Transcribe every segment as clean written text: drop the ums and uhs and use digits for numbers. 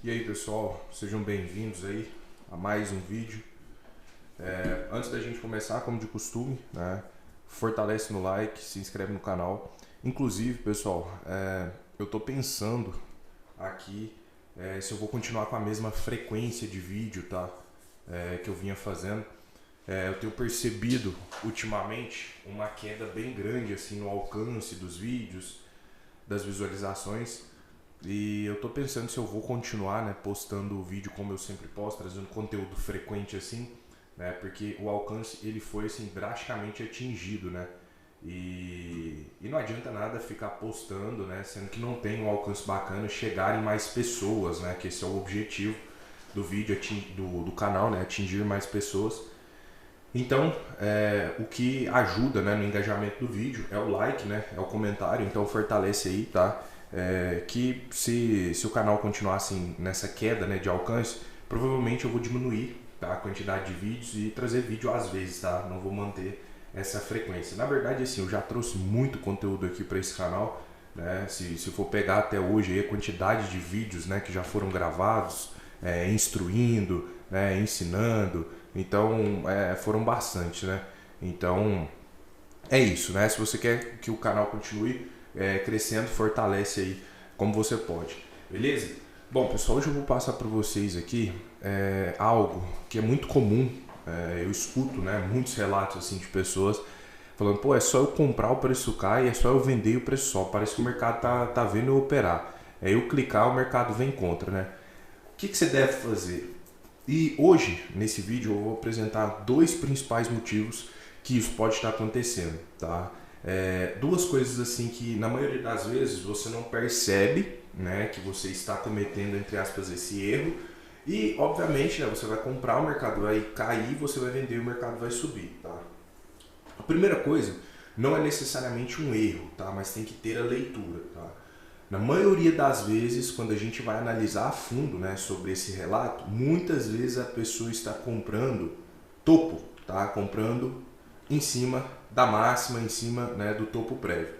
E aí pessoal, sejam bem-vindos aí a mais um vídeo. Antes da gente começar, como de costume, né, fortalece no like, se inscreve no canal. Inclusive pessoal, eu tô pensando aqui se eu vou continuar com a mesma frequência de vídeo, tá? Que eu vinha fazendo. Eu tenho percebido ultimamente uma queda bem grande assim no alcance dos vídeos, das visualizações. E eu tô pensando se eu vou continuar, né, postando o vídeo como eu sempre posto, trazendo conteúdo frequente assim, né, porque o alcance ele foi assim drasticamente atingido, né? E não adianta nada ficar postando, né, sendo que não tem um alcance bacana, chegar em mais pessoas, né, que esse é o objetivo do vídeo, do canal, né, atingir mais pessoas. Então, o que ajuda, né, no engajamento do vídeo é o like, né, é o comentário, então fortalece aí, tá? Que se o canal continuar assim nessa queda, né, de alcance, provavelmente eu vou diminuir, tá, a quantidade de vídeos e trazer vídeo às vezes, tá? Não vou manter essa frequência. Na verdade, assim, eu já trouxe muito conteúdo aqui para esse canal, né? Se for pegar até hoje aí, a quantidade de vídeos, né, que já foram gravados, instruindo, né, ensinando, então foram bastante, né? Então é isso, né? Se você quer que o canal continue crescendo, fortalece aí como você pode, beleza? Bom, pessoal, hoje eu vou passar para vocês aqui algo que é muito comum. Eu escuto, né, muitos relatos assim de pessoas falando, pô, é só eu comprar, o preço cai, é só eu vender e o preço sobe. Parece que o mercado tá vendo eu operar. É eu clicar, o mercado vem contra, né? O que você deve fazer? E hoje, nesse vídeo, eu vou apresentar dois principais motivos que isso pode estar acontecendo, tá? Duas coisas assim que na maioria das vezes você não percebe, né, que você está cometendo, entre aspas, esse erro. E obviamente, né, você vai comprar, o mercado vai cair, você vai vender, o mercado vai subir, tá? A primeira coisa não é necessariamente um erro, tá? Mas tem que ter a leitura, tá? Na maioria das vezes, quando a gente vai analisar a fundo, né, sobre esse relato, muitas vezes a pessoa está comprando topo, tá? Comprando em cima da máxima, em cima, né, do topo prévio.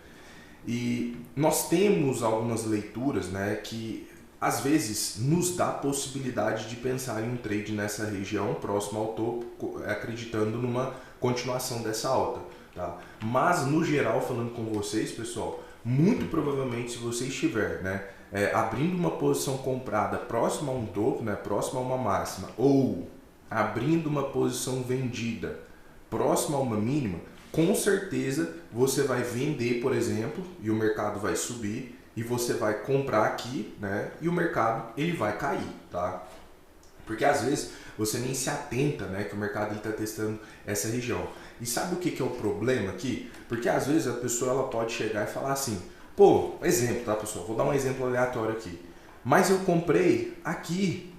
E nós temos algumas leituras, né, que às vezes nos dá a possibilidade de pensar em um trade nessa região próximo ao topo, acreditando numa continuação dessa alta, tá? Mas no geral, falando com vocês, pessoal, muito provavelmente se você estiver, né, abrindo uma posição comprada próxima a um topo, né, próxima a uma máxima, ou abrindo uma posição vendida próxima a uma mínima, com certeza você vai vender, por exemplo, e o mercado vai subir, e você vai comprar aqui, né, e o mercado ele vai cair, tá? Porque às vezes você nem se atenta, né, que o mercado está testando essa região. E sabe o que é o problema aqui? Porque às vezes a pessoa ela pode chegar e falar assim, pô, exemplo, tá, pessoal? Vou dar um exemplo aleatório aqui. Mas eu comprei aqui.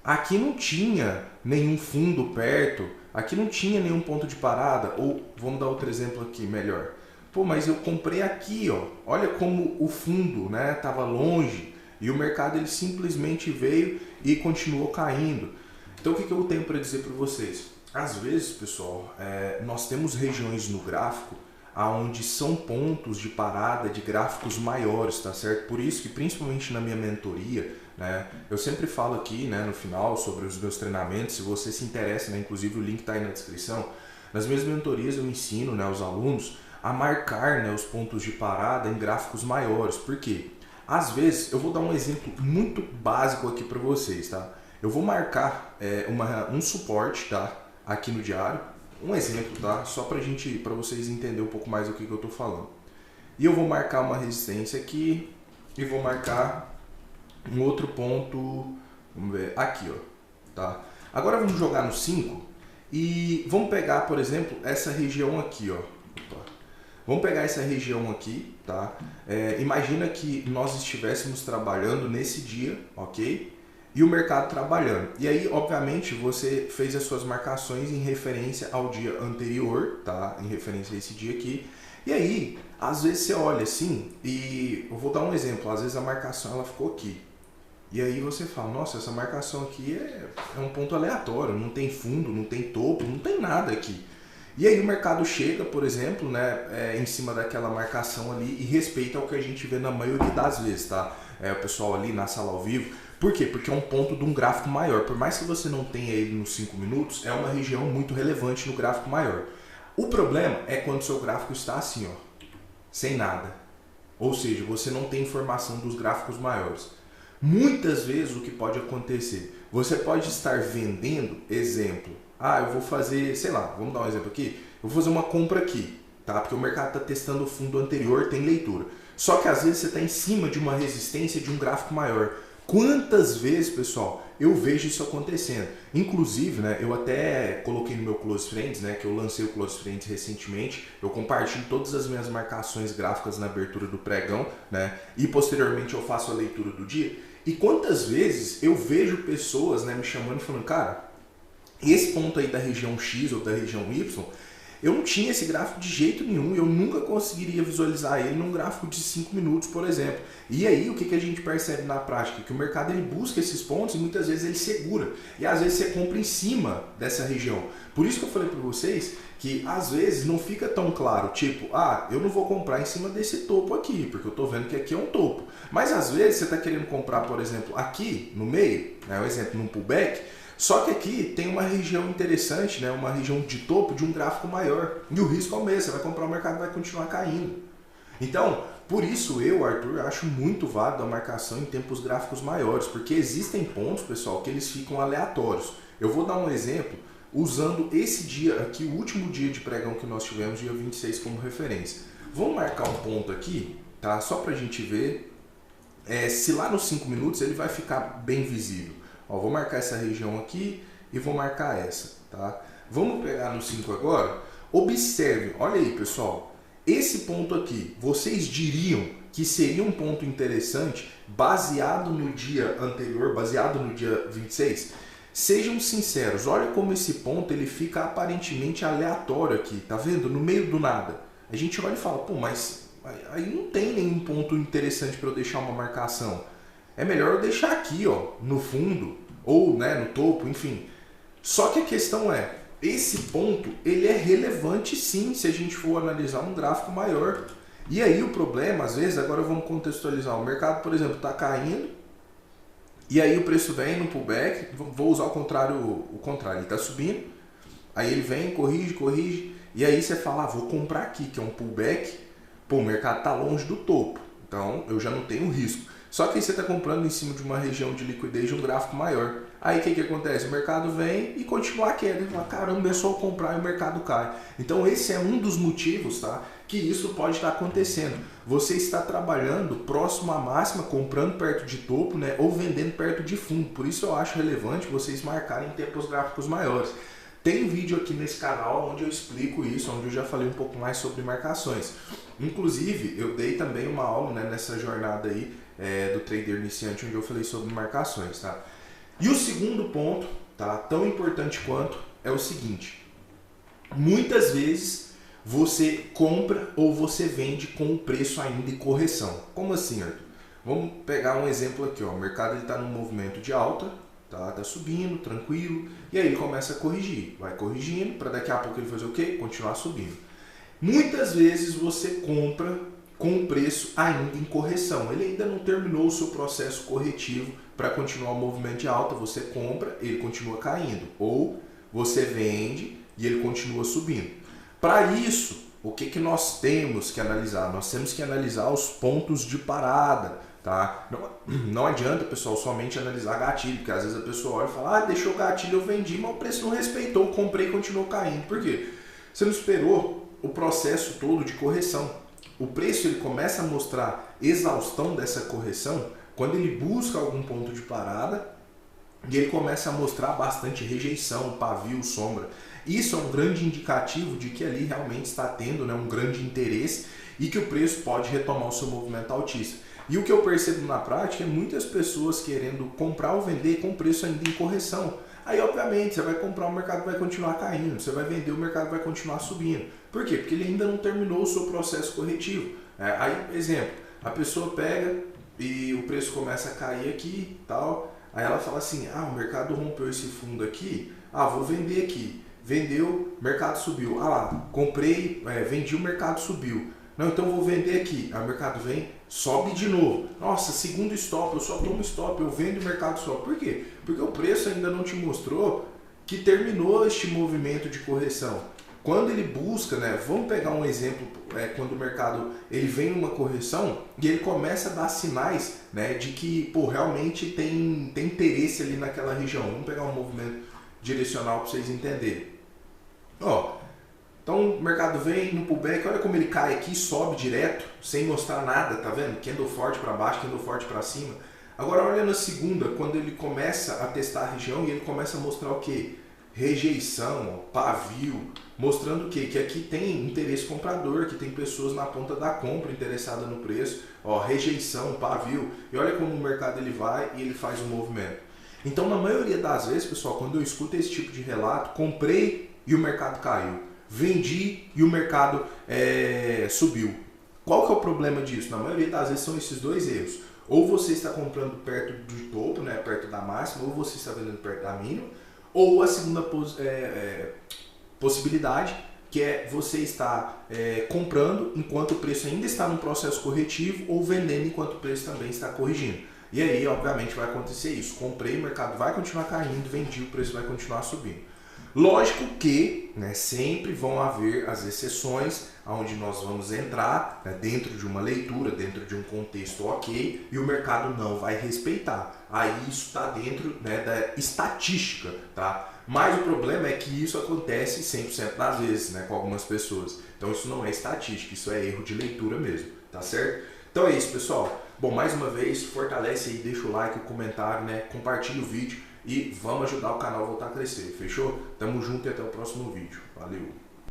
Aqui não tinha nenhum fundo perto, aqui não tinha nenhum ponto de parada. Ou vamos dar outro exemplo aqui melhor. Pô, mas eu comprei aqui, ó. Olha como o fundo, né, estava longe e o mercado ele simplesmente veio e continuou caindo. Então o que eu tenho para dizer para vocês? Às vezes, pessoal, nós temos regiões no gráfico aonde são pontos de parada de gráficos maiores, tá certo? Por isso que principalmente na minha mentoria, né, eu sempre falo aqui, né, no final sobre os meus treinamentos. Se você se interessa, né, inclusive o link está aí na descrição. Nas minhas mentorias eu ensino, né, os alunos a marcar, né, os pontos de parada em gráficos maiores. Por quê? Às vezes, eu vou dar um exemplo muito básico aqui para vocês, tá? Eu vou marcar um suporte, tá, aqui no diário, um exemplo, tá? Só para vocês entenderem um pouco mais do que eu estou falando. E eu vou marcar uma resistência aqui e vou marcar um outro ponto, vamos ver, aqui, ó, tá? Agora vamos jogar no 5 e vamos pegar, por exemplo, essa região aqui, ó. Opa. Vamos pegar essa região aqui, tá? Imagina que nós estivéssemos trabalhando nesse dia, ok? E o mercado trabalhando. E aí, obviamente, você fez as suas marcações em referência ao dia anterior, tá? Em referência a esse dia aqui. E aí, às vezes você olha assim, e eu vou dar um exemplo. Às vezes a marcação ela ficou aqui. E aí você fala, nossa, essa marcação aqui é um ponto aleatório, não tem fundo, não tem topo, não tem nada aqui. E aí o mercado chega, por exemplo, né, em cima daquela marcação ali e respeita o que a gente vê na maioria das vezes, tá? O pessoal ali na sala ao vivo. Por quê? Porque é um ponto de um gráfico maior. Por mais que você não tenha ele nos 5 minutos, é uma região muito relevante no gráfico maior. O problema é quando o seu gráfico está assim, ó, sem nada. Ou seja, você não tem informação dos gráficos maiores. Muitas vezes o que pode acontecer, você pode estar vendendo, exemplo, eu vou fazer, sei lá, vamos dar um exemplo aqui, eu vou fazer uma compra aqui, tá? Porque o mercado está testando o fundo anterior, tem leitura. Só que às vezes você está em cima de uma resistência de um gráfico maior. Quantas vezes, pessoal, eu vejo isso acontecendo? Inclusive, né, eu até coloquei no meu Close Friends, né, que eu lancei o Close Friends recentemente, eu compartilho todas as minhas marcações gráficas na abertura do pregão, né, e posteriormente eu faço a leitura do dia. E quantas vezes eu vejo pessoas, né, me chamando e falando, cara, esse ponto aí da região X ou da região Y, eu não tinha esse gráfico de jeito nenhum, eu nunca conseguiria visualizar ele num gráfico de 5 minutos, por exemplo. E aí, o que a gente percebe na prática? Que o mercado ele busca esses pontos e muitas vezes ele segura. E às vezes você compra em cima dessa região. Por isso que eu falei para vocês que às vezes não fica tão claro, tipo, eu não vou comprar em cima desse topo aqui, porque eu estou vendo que aqui é um topo. Mas às vezes você está querendo comprar, por exemplo, aqui no meio, né, um exemplo, num pullback, só que aqui tem uma região interessante, né, uma região de topo de um gráfico maior. E o risco é o mesmo, você vai comprar, o mercado vai continuar caindo. Então, por isso eu, Arthur, acho muito válido a marcação em tempos gráficos maiores, porque existem pontos, pessoal, que eles ficam aleatórios. Eu vou dar um exemplo usando esse dia aqui, o último dia de pregão que nós tivemos, dia 26, como referência. Vamos marcar um ponto aqui, tá? Só para a gente ver se lá nos 5 minutos ele vai ficar bem visível. Ó, vou marcar essa região aqui e vou marcar essa, tá? Vamos pegar no 5 agora. Observe, olha aí, pessoal. Esse ponto aqui, vocês diriam que seria um ponto interessante baseado no dia anterior, baseado no dia 26? Sejam sinceros, olha como esse ponto ele fica aparentemente aleatório aqui, tá vendo? No meio do nada. A gente olha e fala, pô, mas aí não tem nenhum ponto interessante para eu deixar uma marcação. É melhor eu deixar aqui, ó, no fundo, ou né, no topo, enfim. Só que a questão é, esse ponto ele é relevante sim, se a gente for analisar um gráfico maior. E aí o problema, às vezes, agora vamos contextualizar, o mercado, por exemplo, está caindo, e aí o preço vem no pullback, vou usar o contrário, ele está subindo, aí ele vem, corrige, e aí você fala, vou comprar aqui, que é um pullback, pô, o mercado está longe do topo, então eu já não tenho risco. Só que aí você está comprando em cima de uma região de liquidez de um gráfico maior. Aí o que acontece? O mercado vem e continua a queda. Ele fala, caramba, é só eu comprar e o mercado cai. Então esse é um dos motivos, tá, que isso pode estar acontecendo. Você está trabalhando próximo à máxima, comprando perto de topo, né, ou vendendo perto de fundo. Por isso eu acho relevante vocês marcarem tempos gráficos maiores. Tem vídeo aqui nesse canal onde eu explico isso, onde eu já falei um pouco mais sobre marcações. Inclusive, eu dei também uma aula, né, nessa jornada aí do trader iniciante, onde eu falei sobre marcações, tá? E o segundo ponto, tá, tão importante quanto, é o seguinte. Muitas vezes você compra ou você vende com o preço ainda em correção. Como assim, Arthur? Vamos pegar um exemplo aqui, ó. O mercado está num movimento de alta, tá subindo, tranquilo, e aí ele começa a corrigir. Vai corrigindo, para daqui a pouco ele fazer o quê? Continuar subindo. Muitas vezes você compra com o preço ainda em correção. Ele ainda não terminou o seu processo corretivo para continuar o movimento de alta. Você compra, ele continua caindo. Ou você vende e ele continua subindo. Para isso, o que nós temos que analisar? Nós temos que analisar os pontos de parada. Tá? Não adianta, pessoal, somente analisar gatilho, porque às vezes a pessoa olha e fala, deixou o gatilho, eu vendi, mas o preço não respeitou, comprei e continuou caindo. Por quê? Você não esperou o processo todo de correção. O preço ele começa a mostrar exaustão dessa correção quando ele busca algum ponto de parada e ele começa a mostrar bastante rejeição, pavio, sombra. Isso é um grande indicativo de que ali realmente está tendo, né, um grande interesse e que o preço pode retomar o seu movimento altíssimo. E o que eu percebo na prática é muitas pessoas querendo comprar ou vender com preço ainda em correção. Aí, obviamente, você vai comprar, o mercado vai continuar caindo, você vai vender, o mercado vai continuar subindo. Por quê? Porque ele ainda não terminou o seu processo corretivo. Aí, exemplo, a pessoa pega e o preço começa a cair aqui, tal, aí ela fala assim, o mercado rompeu esse fundo aqui, vou vender aqui. Vendeu, mercado subiu. Lá, comprei, vendi, o mercado subiu. Não, então vou vender aqui. Aí o mercado vem, sobe de novo. Nossa, segundo stop, eu só tomo stop, eu vendo o mercado stop. Por quê? Porque o preço ainda não te mostrou que terminou este movimento de correção. Quando ele busca, né, vamos pegar um exemplo, quando o mercado ele vem numa correção e ele começa a dar sinais, né, de que pô, realmente tem interesse ali naquela região. Vamos pegar um movimento direcional para vocês entenderem. Ó, então o mercado vem no pullback, olha como ele cai aqui, sobe direto, sem mostrar nada, tá vendo? Candle forte para baixo, candle forte para cima. Agora olha na segunda, quando ele começa a testar a região e ele começa a mostrar o que? Rejeição, ó, pavio, mostrando o quê? Que aqui tem interesse comprador, que tem pessoas na ponta da compra interessadas no preço, ó, rejeição, pavio, e olha como o mercado ele vai e ele faz um movimento. Então, na maioria das vezes, pessoal, quando eu escuto esse tipo de relato, comprei e o mercado caiu, vendi e o mercado subiu. Qual que é o problema disso? Na maioria das vezes são esses dois erros. Ou você está comprando perto do topo, né, perto da máxima, ou você está vendendo perto da mínima, ou a segunda possibilidade, que é você estar comprando enquanto o preço ainda está num processo corretivo ou vendendo enquanto o preço também está corrigindo. E aí, obviamente, vai acontecer isso. Comprei, o mercado vai continuar caindo, vendi, o preço vai continuar subindo. Lógico que, né, sempre vão haver as exceções onde nós vamos entrar, né, dentro de uma leitura, dentro de um contexto ok, e o mercado não vai respeitar. Aí isso está dentro, né, da estatística, tá? Mas o problema é que isso acontece 100% das vezes, né, com algumas pessoas. Então isso não é estatística, isso é erro de leitura mesmo, tá certo? Então é isso, pessoal. Bom, mais uma vez, fortalece aí, deixa o like, o comentário, né, compartilha o vídeo. E vamos ajudar o canal a voltar a crescer, fechou? Tamo junto e até o próximo vídeo. Valeu!